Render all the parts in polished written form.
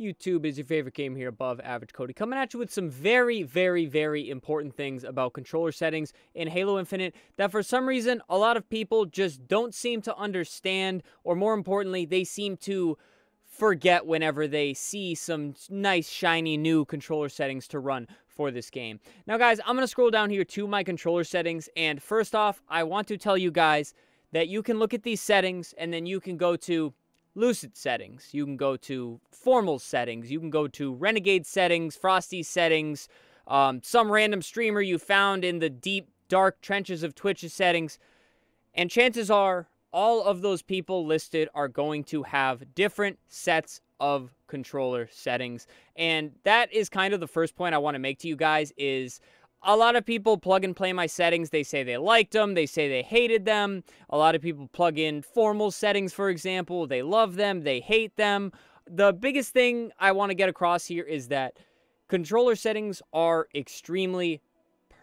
YouTube is your favorite game here above average Cody, coming at you with some very, very, very important things about controller settings in Halo Infinite that for some reason a lot of people just don't seem to understand, or more importantly, they seem to forget whenever they see some nice, shiny, new controller settings to run for this game. Now, guys, I'm going to scroll down here to my controller settings, and first off, I want to tell you guys that you can look at these settings, and then you can go to Lucid settings, you can go to Formal settings, you can go to Renegade settings, Frosty settings, some random streamer you found in the deep, dark trenches of Twitch's settings, and chances are all of those people listed are going to have different sets of controller settings. And that is kind of the first point I want to make to you guys is a lot of people plug and play my settings. They say they liked them. They say they hated them. A lot of people plug in Formal settings, for example. They love them. They hate them. The biggest thing I want to get across here is that controller settings are extremely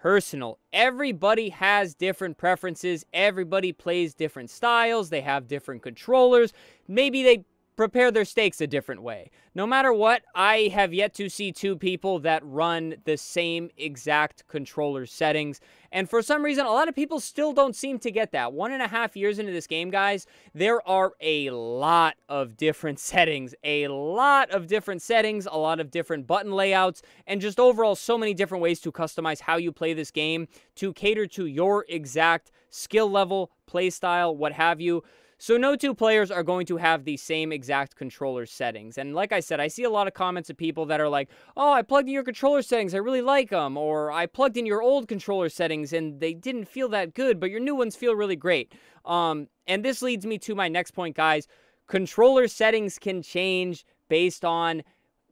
personal. Everybody has different preferences. Everybody plays different styles. They have different controllers. Maybe they prepare their steaks a different way. No matter what, I have yet to see two people that run the same exact controller settings. And for some reason, a lot of people still don't seem to get that. 1.5 years into this game, guys, there are a lot of different settings. A lot of different button layouts, and just overall so many different ways to customize how you play this game to cater to your exact skill level, play style, what have you. So no two players are going to have the same exact controller settings. And like I said, I see a lot of comments of people that are like, oh, I plugged in your controller settings, I really like them. Or I plugged in your old controller settings and they didn't feel that good, but your new ones feel really great. And this leads me to my next point, guys. Controller settings can change based on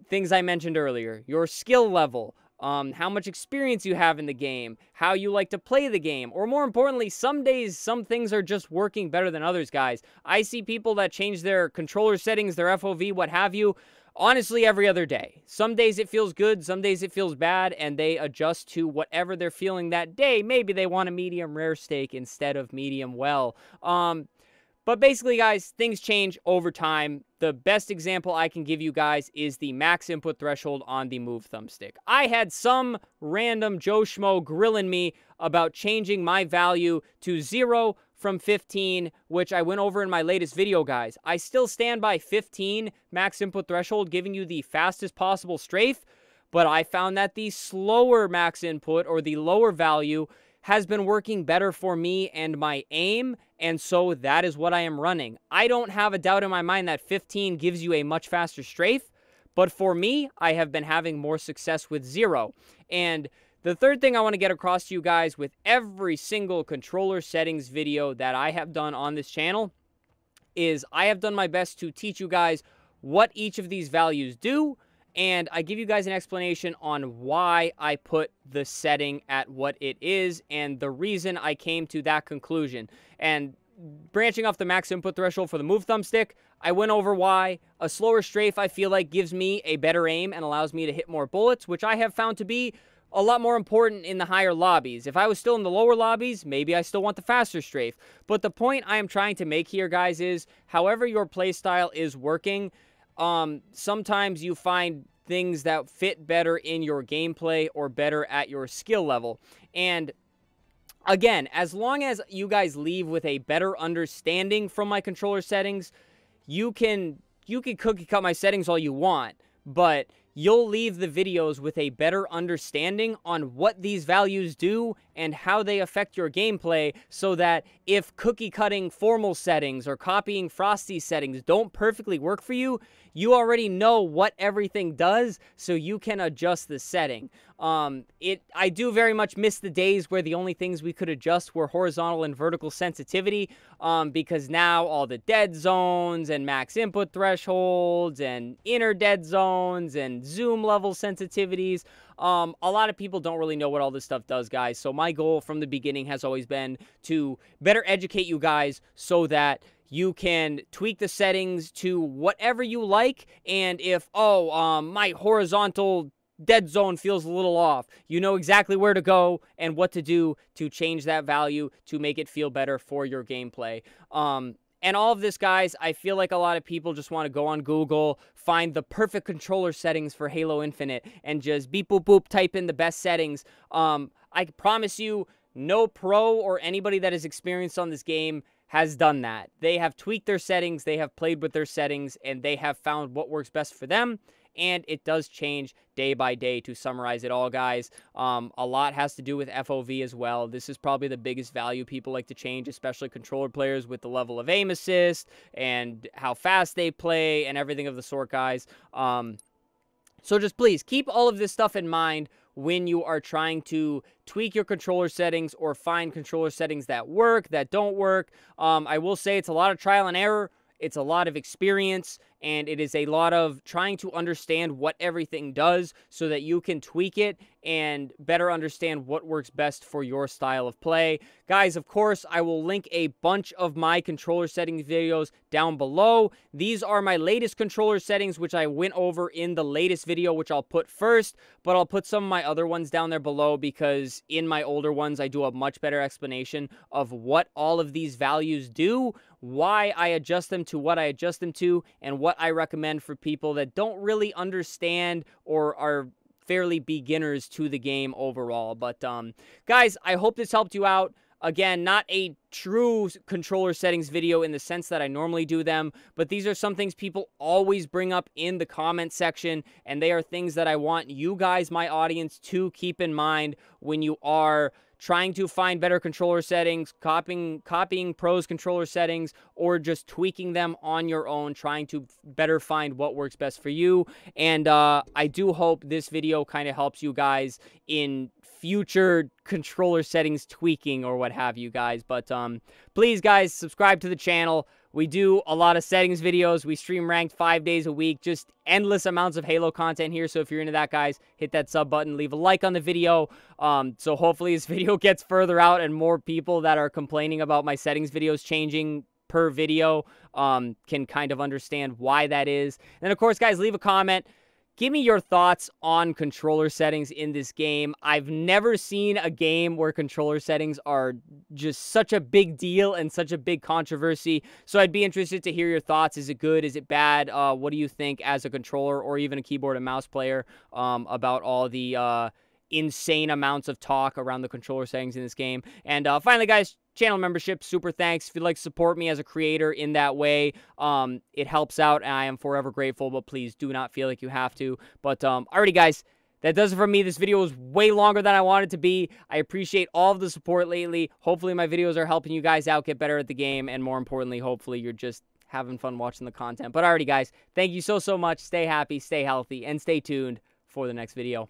things I mentioned earlier. Your skill level, how much experience you have in the game, how you like to play the game, or more importantly, some days, some things are just working better than others, guys. I see people that change their controller settings, their FOV, what have you, honestly, every other day. Some days it feels good, some days it feels bad, and they adjust to whatever they're feeling that day. Maybe they want a medium rare steak instead of medium well. But basically, guys, things change over time. The best example I can give you guys is the max input threshold on the Move thumbstick. I had some random Joe Schmo grilling me about changing my value to 0 from 15, which I went over in my latest video, guys. I still stand by 15 max input threshold, giving you the fastest possible strafe, but I found that the slower max input, or the lower value, has been working better for me and my aim, and so that is what I am running. I don't have a doubt in my mind that 15 gives you a much faster strafe, but for me, I have been having more success with 0. And the third thing I want to get across to you guys with every single controller settings video that I have done on this channel is I have done my best to teach you guys what each of these values do, and I give you guys an explanation on why I put the setting at what it is and the reason I came to that conclusion. And branching off the max input threshold for the Move thumbstick, I went over why a slower strafe I feel like gives me a better aim and allows me to hit more bullets, which I have found to be a lot more important in the higher lobbies. If I was still in the lower lobbies, maybe I still want the faster strafe. But the point I am trying to make here, guys, is however your playstyle is working, sometimes you find things that fit better in your gameplay or better at your skill level. And again, as long as you guys leave with a better understanding from my controller settings, you can cookie cut my settings all you want, but you'll leave the videos with a better understanding on what these values do and how they affect your gameplay, so that if cookie cutting Formal settings or copying Frosty settings don't perfectly work for you, you already know what everything does, so you can adjust the setting. I do very much miss the days where the only things we could adjust were horizontal and vertical sensitivity, because now all the dead zones and max input thresholds and inner dead zones and zoom level sensitivities, a lot of people don't really know what all this stuff does, guys. So my goal from the beginning has always been to better educate you guys so that you can tweak the settings to whatever you like. And if, my horizontal dead zone feels a little off, you know exactly where to go and what to do to change that value to make it feel better for your gameplay. And all of this, guys, I feel like a lot of people just want to go on Google, find the perfect controller settings for Halo Infinite, and just beep, boop, boop, type in the best settings. I promise you, no pro or anybody that is experienced on this game has done that. They have tweaked their settings, they have played with their settings, and they have found what works best for them. And it does change day by day. To summarize it all, guys, a lot has to do with FOV as well. This is probably the biggest value people like to change, especially controller players, with the level of aim assist and how fast they play and everything of the sort, guys. So just please keep all of this stuff in mind when you are trying to tweak your controller settings or find controller settings that work, that don't work. I will say it's a lot of trial and error. It's a lot of experience, and it is a lot of trying to understand what everything does so that you can tweak it and better understand what works best for your style of play. Guys, of course, I will link a bunch of my controller settings videos down below. These are my latest controller settings, which I went over in the latest video, which I'll put first, but I'll put some of my other ones down there below because in my older ones, I do a much better explanation of what all of these values do, why I adjust them to what I adjust them to, and what I recommend for people that don't really understand or are fairly beginners to the game overall. But guys, I hope this helped you out. Again, not a true controller settings video in the sense that I normally do them, but these are some things people always bring up in the comment section, and they are things that I want you guys, my audience, to keep in mind when you are trying to find better controller settings, copying pros controller settings, or just tweaking them on your own, trying to better find what works best for you. And I do hope this video kind of helps you guys in future controller settings tweaking or what have you, guys. But please, guys, subscribe to the channel. We do a lot of settings videos. We stream ranked 5 days a week. Just endless amounts of Halo content here. So if you're into that, guys, hit that sub button. Leave a like on the video. So hopefully this video gets further out and more people that are complaining about my settings videos changing per video can kind of understand why that is. And of course, guys, leave a comment. Give me your thoughts on controller settings in this game. I've never seen a game where controller settings are just such a big deal and such a big controversy. So I'd be interested to hear your thoughts. Is it good? Is it bad? What do you think as a controller or even a keyboard and mouse player about all the insane amounts of talk around the controller settings in this game? And finally, guys, channel membership, super thanks. If you'd like to support me as a creator in that way, it helps out, and I am forever grateful, but please do not feel like you have to. But alrighty, guys, that does it for me. This video was way longer than I wanted to be. I appreciate all of the support lately. Hopefully my videos are helping you guys out get better at the game, and more importantly, hopefully you're just having fun watching the content. But alrighty, guys, thank you so much. Stay happy, stay healthy, and stay tuned for the next video.